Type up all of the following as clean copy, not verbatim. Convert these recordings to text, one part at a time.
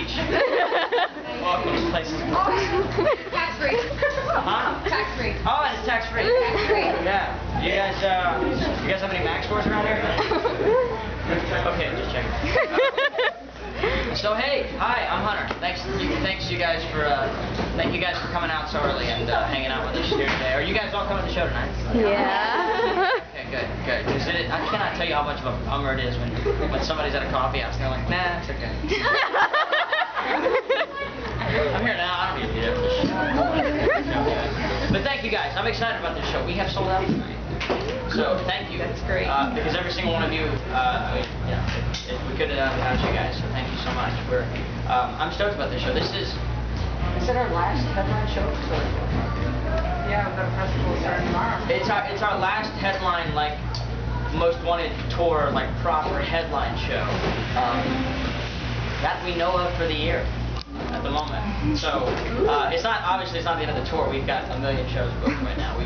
beach. Welcome to places. Tax-free. Huh? Tax-free. Oh, and it's tax-free. Tax-free. Yeah. You guys have any Mac stores around here? Okay, just checking. So hey, hi, I'm Hunter. Thanks you guys for coming out so early and hanging out with us here today. Are you guys all coming to the show tonight? Yeah. Okay, good. Because I cannot tell you how much of a bummer it is when somebody's at a coffee house and they're like, nah, it's okay. I'm here now. I don't need to be there for the show. But thank you guys. I'm excited about this show. We have sold out tonight. So thank you. That's great. Because every single one of you, we couldn't have done it without you guys. So thank you so much. I'm stoked about this show. Is it our last headline show? Yeah, we've got a festival starting tomorrow. It's our last headline, like most wanted tour, like proper headline show that we know of for the year at the moment. So it's not the end of the tour. We've got a million shows booked right now.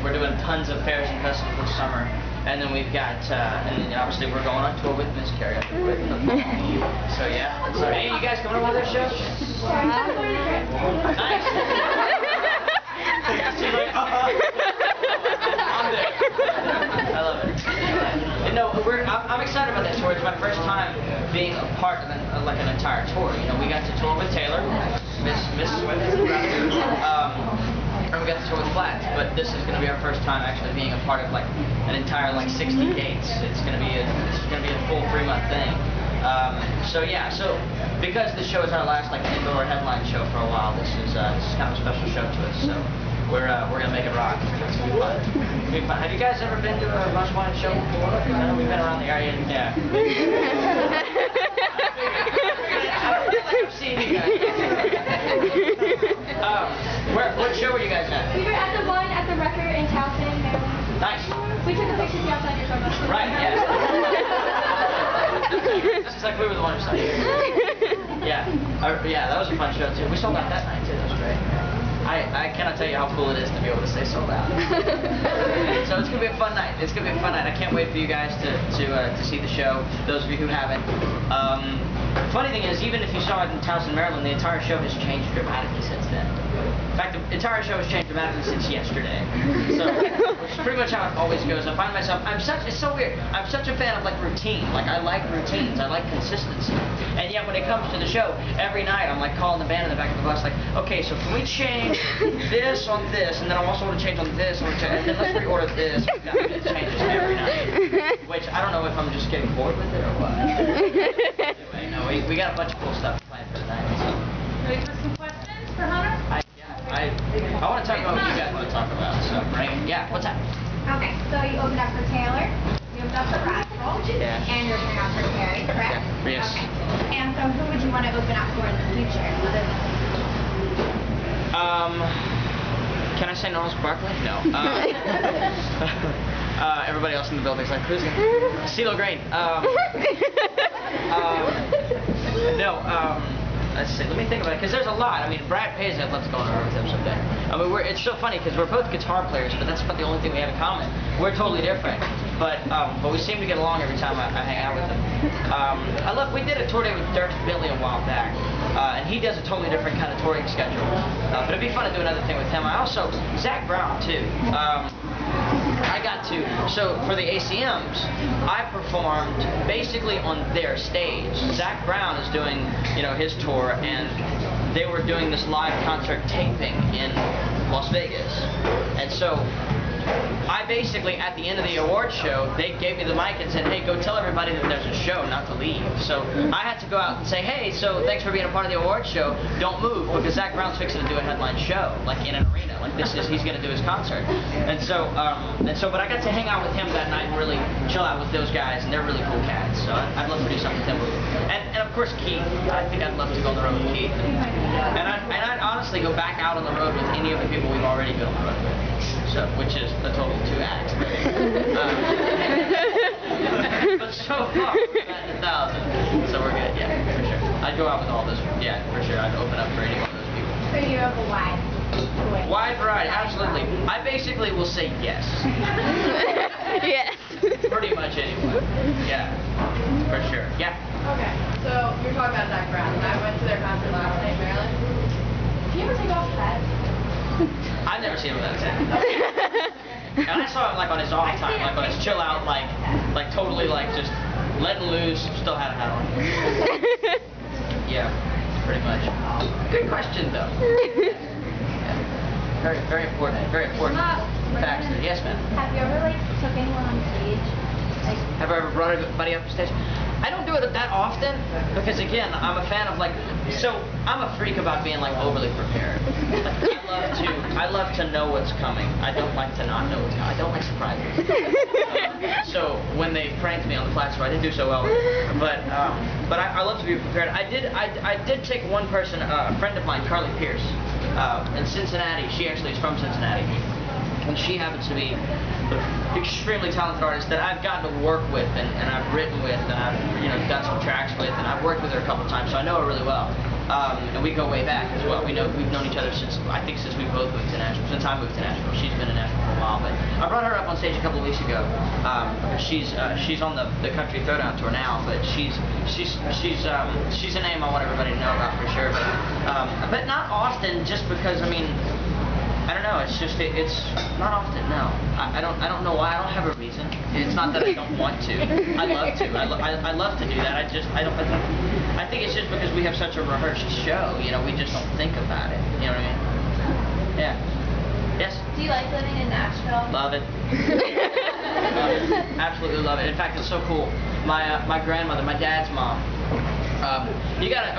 We're doing tons of fairs and festivals this summer, and then we've got and then obviously we're going on tour with Miss Carrie. So yeah. So hey, you guys coming to one of those shows? Nice. She's like, I'm there. I love it. No, I'm excited about this tour. It's my first time being a part of an entire tour. You know, we got to tour with Taylor, Miss Swift, and we got to tour with Flats. But this is going to be our first time actually being a part of like an entire 60 dates. This is going to be a full 3-month thing. So yeah, because this show is our last indoor headline show for a while, this is kind of a special show to us. So we're gonna make it rock. It's gonna be fun. Have you guys ever been to a Rush Wine show before? I know we've been around the area. Yeah. I don't feel like I've seen you guys. What show were you guys at? We were at the one at the Record in Towson, Maryland. Nice. We took a picture of the outside your bus. Right. Yeah. This is like we were the ones who saw you. Yeah. Yeah, that was a fun show too. We sold out that night too. That was great. I cannot tell you how cool it is to be able to say sold out. So it's gonna be a fun night. It's gonna be a fun night. I can't wait for you guys to see the show. Those of you who haven't. Funny thing is, even if you saw it in Towson, Maryland, the entire show has changed dramatically since then. In fact, the entire show has changed dramatically since yesterday. So it's pretty much how it always goes. I find myself, it's so weird. I'm such a fan of routine. I like routines. I like consistency. And yet when it comes to the show, every night I'm calling the band in the back of the bus, okay, so can we change this on this, and then I also want to change on this, and then let's reorder this. It changes every night. Which I don't know if I'm just getting bored with it or what. Anyway, no, we got a bunch of cool stuff planned for tonight. So. Ready for some questions for Hunter? I want to talk about what you guys want to talk about, so bring it. Yeah, what's that? Okay, so you opened up for Taylor, you opened up for Radical, yeah. and you're opening up for Carrie, correct? Yeah. Yes. Okay. And so who would you want to open up for in the future? Can I say Gnarls Barkley? No. Everybody else in the building's like, who's gonna? CeeLo Green. No. Let's see. Let me think about it, because there's a lot. I mean, Brad Paisley, I'd love to go on a road with him someday. I mean, it's so funny because we're both guitar players, but that's about the only thing we have in common. We're totally different, but we seem to get along every time I hang out with him. We did a tour day with Dirk Bentley a while back, and he does a totally different kind of touring schedule. But it'd be fun to do another thing with him. Zach Brown too. So for the ACMs, I performed basically on their stage. Zach Brown is doing, his tour, and they were doing this live concert taping in Las Vegas. And so I basically, at the end of the award show, they gave me the mic and said, hey, go tell everybody that there's a show, not to leave. So I had to go out and say, hey, so thanks for being a part of the award show. Don't move, because Zach Brown's fixing to do a headline show, in an arena. He's going to do his concert. And so, but I got to hang out with him that night and really chill out with those guys, and they're really cool cats. So I'd love to do something with him. And of course, Keith. I think I'd love to go on the road with Keith. And I'd honestly go back out on the road with any of the people we've already been on the road with. So, which is a total 2 acts. But so far, we're at 1,000. So we're good, yeah, for sure. I'd go out with all those, yeah, for sure. I'd open up for any one of those people. So you're open wide? Wide variety, absolutely. I basically will say yes. Yes. Pretty much anyway. Yeah, for sure. Yeah. Okay, so you're talking about Zach Brown, and I went to their concert last night in Maryland. Do you ever take off his hat? I've never seen him without a hat. And I saw him like on his off time, like on his chill out, like totally like just letting loose, still had a hat on. Yeah, pretty much. Good question though. Yeah. Very, very important facts there. Yes, ma'am. Have you ever like took anyone on stage? Like, Have I ever brought anybody up stage? I don't do it that often because again, I'm a fan of like, so I'm a freak about being like overly prepared. I love to know what's coming. I don't like to not know what's coming. I don't like surprises. So when they pranked me on the flat square, I didn't do so well. But I love to be prepared. I did take one person, a friend of mine, Carly Pierce, in Cincinnati. She actually is from Cincinnati. And she happens to be an extremely talented artist that I've gotten to work with and I've written with and I've done some tracks with, and I've worked with her a couple times, so I know her really well. And we go way back as well. We've known each other since we both moved to Nashville. Since I moved to Nashville, she's been in Nashville for a while. But I brought her up on stage a couple of weeks ago. She's on the country throwdown tour now, but she's a name I want everybody to know about for sure. But not often, just because I don't know. It's not often. No, I don't know why. I don't have a reason. It's not that I don't want to. I love to. I love to do that. I think it's just because we have such a rehearsed show. We just don't think about it. You know what I mean? Yeah. Yes. do you like living in Nashville? Love it. Love it. Absolutely love it. In fact, it's so cool. My grandmother, my dad's mom.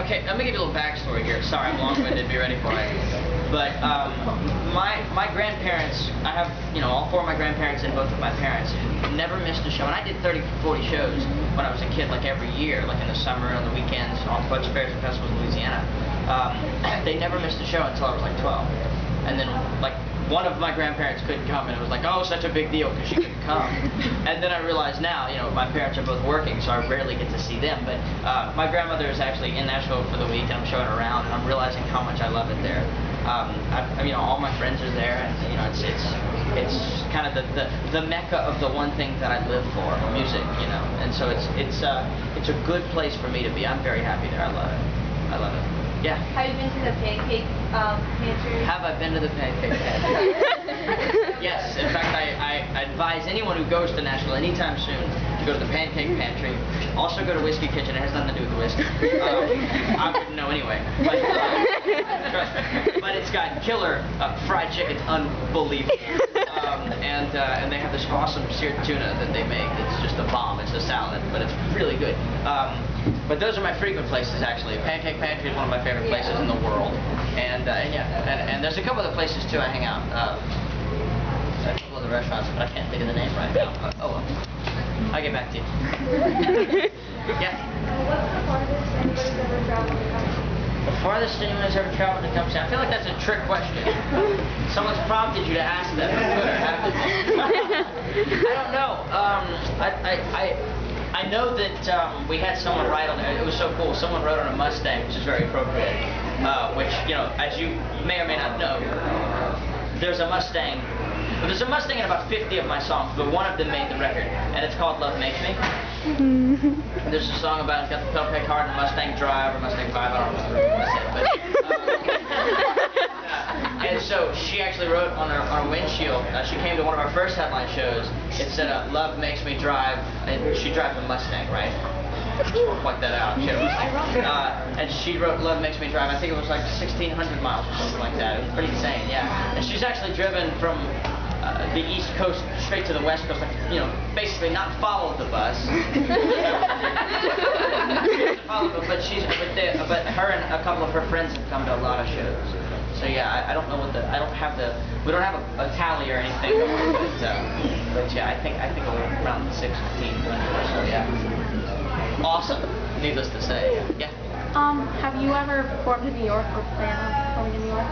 Okay, let me give you a little backstory here. Sorry, I'm long-winded. Be ready for it. But my grandparents, I have all four of my grandparents and both of my parents never missed a show. And I did 30, 40 shows when I was a kid, like every year, like in the summer, on the weekends, on a bunch of fairs and festivals in Louisiana. They never missed a show until I was like 12. And then like one of my grandparents couldn't come, and it was like, oh, such a big deal because she couldn't come. And then I realized now, my parents are both working, so I rarely get to see them. But my grandmother is actually in Nashville for the week, and I'm showing her around, and I'm realizing how much I love it there. All my friends are there, and it's kind of the mecca of the one thing that I live for, music, And so it's a good place for me to be. I'm very happy there. I love it. I love it. Yeah. Have you been to the pancake pantry? Have I been to the pancake pantry? Yes. In fact, I advise anyone who goes to Nashville anytime soon to go to the pancake pantry. Also go to Whiskey Kitchen. It has nothing to do with the whiskey. I wouldn't know anyway. But, trust me. But it's got killer fried chicken. It's unbelievable. And they have this awesome seared tuna that they make. It's just a bomb. It's a salad, but it's really good. But those are my frequent places, actually. Pancake Pantry is one of my favorite places in the world. And there's a couple other places too I hang out. A couple other restaurants, but I can't think of the name right now. Oh well. I'll get back to you. Yeah. What's the farthest anybody's ever traveled to come see? The farthest anyone has ever traveled to come see? I feel like that's a trick question. Someone's prompted you to ask that on Twitter, haven't they? I don't know. I know that we had someone write on there. It was so cool. Someone wrote on a Mustang, which is very appropriate. Which, as you may or may not know, there's a Mustang. Well, there's a Mustang in about 50 of my songs, but one of them made the record, and it's called Love Makes Me. There's a song about it's got the pedal pick hard and Mustang Drive or Mustang 5. I don't remember what I said, but and so she actually wrote on her windshield. She came to one of our first headline shows. It said, "Love makes me drive," and she drives a Mustang, right? We'll point that out. She had a Mustang. And she wrote "Love Makes Me Drive." I think it was like 1,600 miles or something like that. It was pretty insane, yeah. And she's actually driven from the East Coast straight to the West Coast, like, basically not followed the bus. But her and a couple of her friends have come to a lot of shows. So yeah, I don't know we don't have a tally or anything, but yeah, I think around 1600 or so, yeah. Awesome. Needless to say, yeah. Have you ever performed in New York or plan on performing in New York?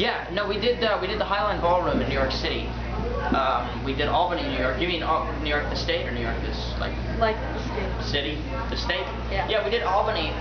Yeah, no, we did the Highline Ballroom in New York City. We did Albany, New York. You mean New York the state or New York this like the state? City? The state? Yeah. Yeah, we did Albany.